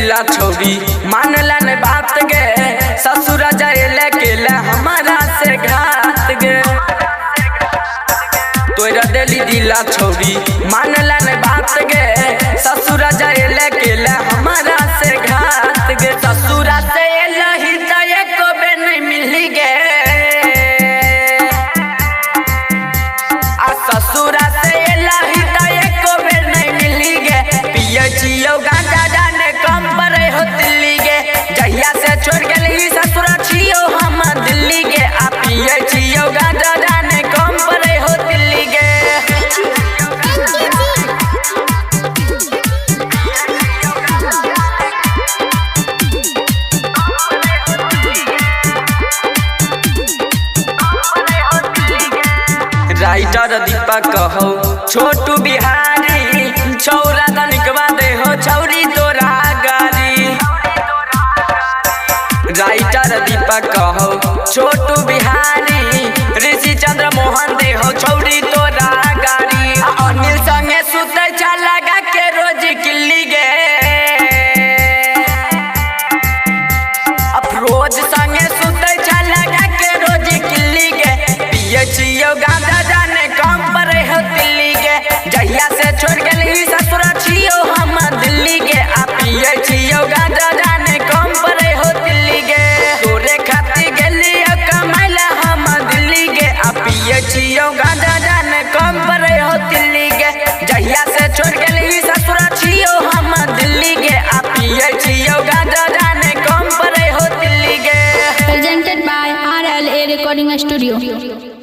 दिला छोड़ी मानला ने बात गे ससुर जाए के हमारा से घात गे तोरा दिली दिला छोड़ी मानला ने बात गे ससुर जाए के हमारा से घात गे ससुरा से लही को बे नहीं मिली गे आ ससुरा से लही को बे नहीं मिली गे पिए जियो गांजा जाने कम पर हो दिल्ली गे जहिया से छोड़ गली ससुरा छियो हम दिल्ली गे आ पिए जियो गांजा जाने कम पर हो दिल्ली गे राइटर दीपक कहो छोटू बिहारी छौरा तनिकवा दे हो छौरी तोरा गारी राइटर दीपक कहो छोटू बिहारी ऋषि चंद्र मोहन दे हो छौरी तोरा गारी अनिल संगे सुते चला गा के रोज किल्ली गे अफरोज संगे सुते चला गा के रोज किल्ली गे पिए छियो गांजा जाने कम पर हो दिल्ली गे जहिया से छोड़ गली ससुरा छियो हम दिल्ली गे आ पिए छियो गांजा जाने कम पर हो दिल्ली गे तोरे खातिर गली कमाइला हम दिल्ली गे आ पिए छियो गांजा जाने कम पर हो दिल्ली गे जहिया से छोड़ गली ससुरा छियो हम दिल्ली गे आ पिए छियो गांजा जाने कम पर हो दिल्ली गे Presented by RLA Recording Studio.